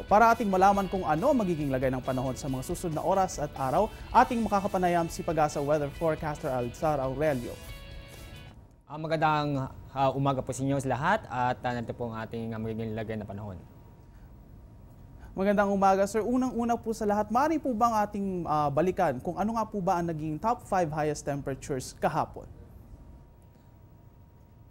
Para ating malaman kung ano magiging lagay ng panahon sa mga susunod na oras at araw, ating makakapanayam si Pag-asa Weather Forecaster Alzar Aurelio. Magandang umaga po sa inyo sa lahat at narito po ang ating magiging lagay na panahon. Magandang umaga, sir. Unang-una po sa lahat, maaari po bang ating balikan kung ano nga po ba ang naging top 5 highest temperatures kahapon?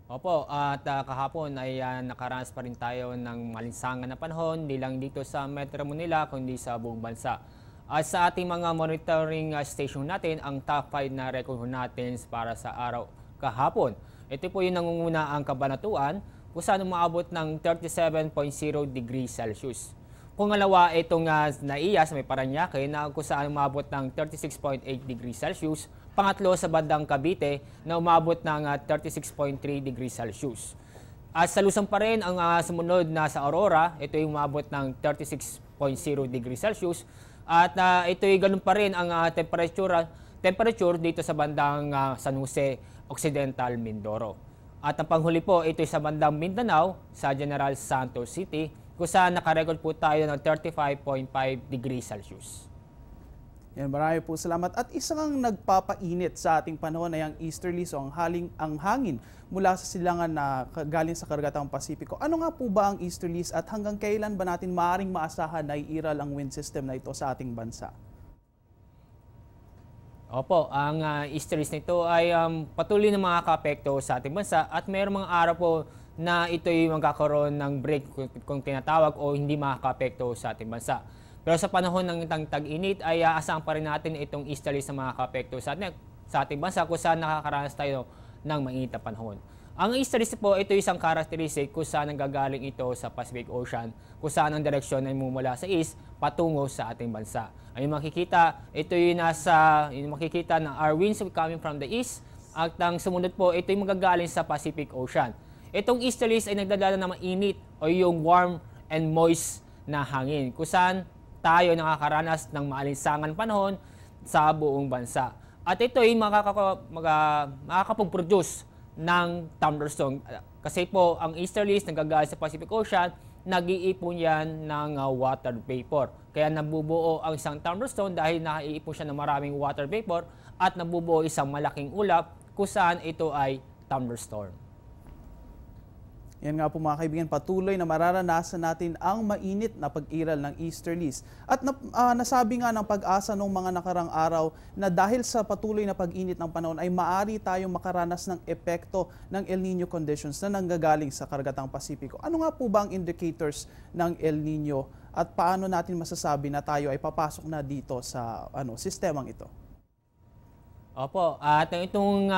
Opo, at kahapon ay nakaranas pa rin tayo ng malinsangan na panahon, hindi lang dito sa Metro Manila, kundi sa buong bansa. At sa ating mga monitoring station natin, ang top 5 na record natin para sa araw kahapon. Ito po yung nangunguna ang Cabanatuan, kung saan umaabot ng 37.0 degrees Celsius. Kung alawa, itong Naiya sa may Paranaque, na kung saan umabot ng 36.8 degrees Celsius. Pangatlo sa bandang Cavite na umabot ng 36.3 degrees Celsius. At sa Luzon pa rin ang sumunod na sa Aurora, ito ay umabot ng 36.0 degrees Celsius. At ito ay ganun pa rin ang temperature dito sa bandang San Jose Occidental, Mindoro. At ang panghuli po, ito ay sa bandang Mindanao, sa General Santos City, kung saan nakarecord po tayo ng 35.5 degrees Celsius. Yan, marami po salamat. At isang nagpapainit sa ating panahon ay ang easterlies o ang hangin mula sa silangan na galing sa karagatang Pasipiko. Ano nga po ba ang easterlies at hanggang kailan ba natin maaaring maasahan na iiral ang wind system na ito sa ating bansa? Opo, ang easterlies nito ay patuloy na makaka-apekto sa ating bansa at mayroong mga araw po na ito'y magkakaroon ng break kung tinatawag o hindi makaka-apekto sa ating bansa. Pero sa panahon ng tag-init ay aasahan pa rin natin itong easterlies na makaka-apekto sa ating bansa kung saan nakakaranas tayo ng mainit na panahon. Ang easterlies po, ito isang characteristic kung saan nanggagaling ito sa Pacific Ocean, kung saan ang direksyon ay mumula sa east patungo sa ating bansa. Ay makikita, ito yung makikita na our winds coming from the east at ang sumunod po, ito yung magagaling sa Pacific Ocean. Itong easterlies ay nagdadala ng mainit o yung warm and moist na hangin, kung saan tayo nakakaranas ng maalinsangan panahon sa buong bansa. At ito ay makakapag-produce ng thunderstorm. Kasi po, ang easterlies nagagaling sa Pacific Ocean, nag-iipon yan ng water vapor. Kaya nabubuo ang isang thunderstorm dahil naiipon siya ng maraming water vapor at nabubuo isang malaking ulap kung saan ito ay thunderstorm. Yan nga po mga kaibigan, patuloy na mararanasan natin ang mainit na pag-iral ng easterlies. At nasabi nga ng Pag-asa noong mga nakarang araw na dahil sa patuloy na pag-init ng panahon ay maaari tayong makaranas ng epekto ng El Nino conditions na nanggagaling sa karagatang Pasipiko. Ano nga po ba ang indicators ng El Nino at paano natin masasabi na tayo ay papasok na dito sa sistemang ito? Opo, at itong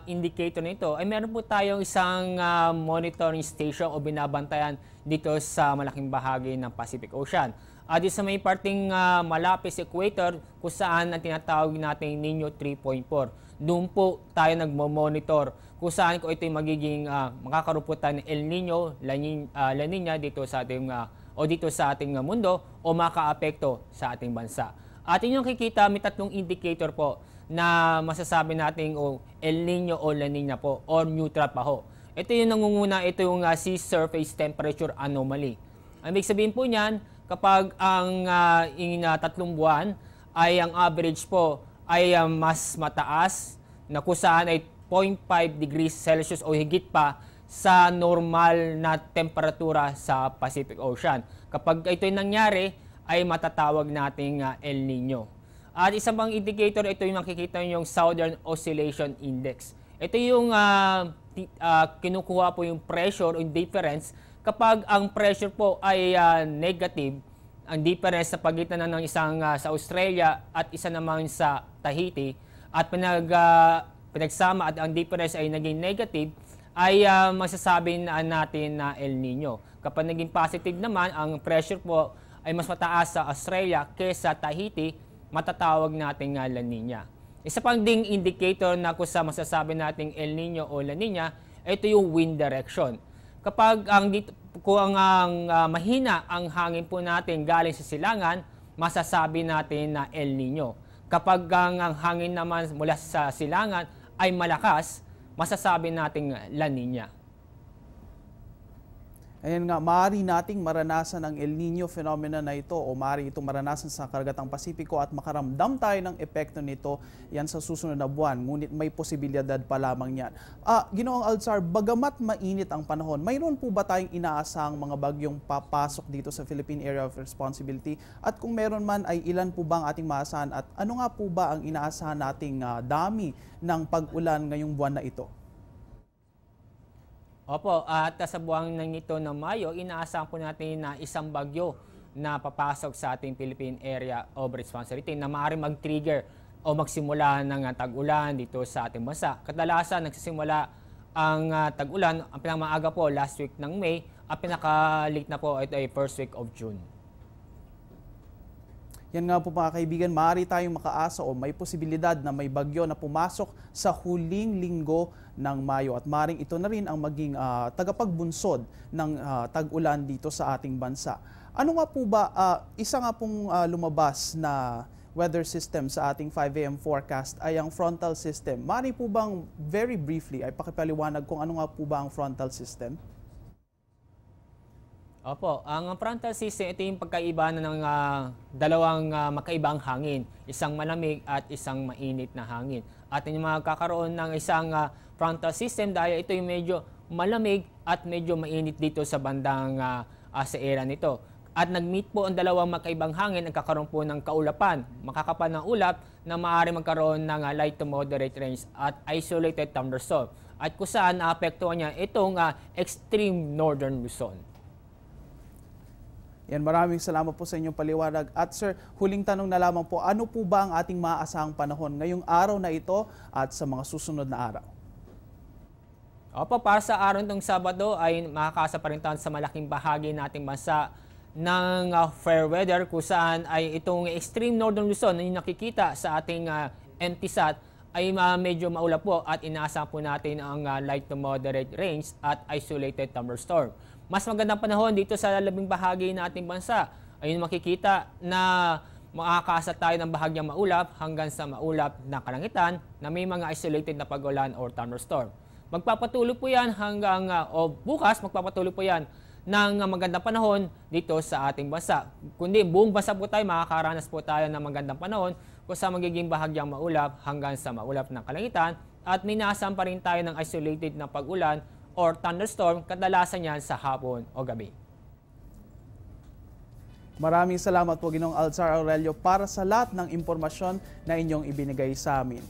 indicator nito ay meron po tayong isang monitoring station o binabantayan dito sa malaking bahagi ng Pacific Ocean. At sa may parting malapit sa equator kung saan ang tinatawag natin Nino 3.4. Doon po tayo nagmo-monitor kung saan ito ay magiging makakaruputan ng El Nino, La Nina dito sa ating dito sa ating mundo o makaapekto sa ating bansa. At inyong kikita may tatlong indicator po na masasabi natin El Nino o La Nina po or neutral pa ho. Ito yung nangunguna, ito yung sea surface temperature anomaly. Ang ibig sabihin po niyan, kapag ang tatlong buwan ay ang average po ay mas mataas na kung saan ay 0.5 degrees Celsius o higit pa sa normal na temperatura sa Pacific Ocean. Kapag ito yung nangyari, ay matatawag nating El Nino. At isang pang indicator, ito yung makikita yung Southern Oscillation Index. Ito yung kinukuha po yung pressure o difference kapag ang pressure po ay negative, ang difference sa pagitan ng isang sa Australia at isa naman sa Tahiti at pinagsama at ang difference ay naging negative, ay masasabi natin na El Nino. Kapag naging positive naman, ang pressure po ay mas mataas sa Australia kaysa Tahiti, matatawag natin La Nina. Isa pang ding indicator na kung sa masasabi nating El Nino o La Nina, ito yung wind direction. Kapag kung mahina ang hangin po natin galing sa silangan, masasabi natin na El Nino. Kapag ang hangin naman mula sa silangan ay malakas, masasabi nating La Nina. Ayan nga, maaari nating maranasan ang El Nino phenomena na ito o maaari itong maranasan sa Karagatang Pasipiko at makaramdam tayo ng epekto nito yan sa susunod na buwan. Ngunit may posibilidad pa lamang yan. Ginoong Alzar, bagamat mainit ang panahon, mayroon po ba tayong inaasahang mga bagyong papasok dito sa Philippine Area of Responsibility? At kung meron man, ay ilan po ba ang ating maasahan? At ano nga po ba ang inaasahan nating dami ng pag-ulan ngayong buwan na ito? Opo, at sa buwan ng ito ng Mayo, inaasahan po natin na isang bagyo na papasok sa ating Philippine Area of Responsibility na maaaring mag-trigger o magsimula ng tag-ulan dito sa ating bansa. Kadalasan nagsisimula ang tag-ulan, ang pinakamaaga po last week ng May, at pinaka-late na po ay first week of June. Yan nga po mga kaibigan, maaari tayong makaasa o may posibilidad na may bagyo na pumasok sa huling linggo ng Mayo at maaaring ito na rin ang maging tagapagbunsod ng tag-ulan dito sa ating bansa. Ano nga po ba, isa nga pong lumabas na weather system sa ating 5 AM forecast ay ang frontal system. Maaari po bang very briefly ay pakipaliwanag kung ano nga po ba ang frontal system? Opo, ang frontal system, ito yung pagkaiba ng dalawang magkaibang hangin, isang malamig at isang mainit na hangin. At yung magkakaroon ng isang frontal system dahil ito yung medyo malamig at medyo mainit dito sa bandang sa area nito. At nag-meet po ang dalawang magkaibang hangin, nagkakaroon po ng kaulapan, makakapal ng ulap na maaari magkaroon ng light to moderate rains at isolated thunderstorm. At kung saan naapektuhan niya itong extreme northern Luzon. Yan, maraming salamat po sa inyong paliwanag. At sir, huling tanong na lamang po, ano po ba ang ating maaasahang panahon ngayong araw na ito at sa mga susunod na araw? Opo, para sa araw ng Sabado ay makakasa pa rin tayo sa malaking bahagi nating bansa ng fair weather kung saan ay itong extreme northern Luzon na yung nakikita sa ating MTSAT ay medyo maulap po at inaasahan po natin ang light to moderate rains at isolated thunderstorm. Mas magandang panahon dito sa labing bahagi ng ating bansa. Ayun makikita na makakasa tayo ng bahagyang maulap hanggang sa maulap na kalangitan na may mga isolated na pag-ulan or thunderstorm. Magpapatuloy po yan hanggang bukas magpapatuloy po yan ng magandang panahon dito sa ating bansa. Kundi buong bansa po tayo makakaranas po tayo ng magandang panahon kung sa magiging bahagyang maulap hanggang sa maulap na kalangitan at minasam pa rin tayo ng isolated na pag-ulan or thunderstorm, kadalasan yan sa hapon o gabi. Maraming salamat po Ginoong Alzar Aurelio para sa lahat ng impormasyon na inyong ibinigay sa amin.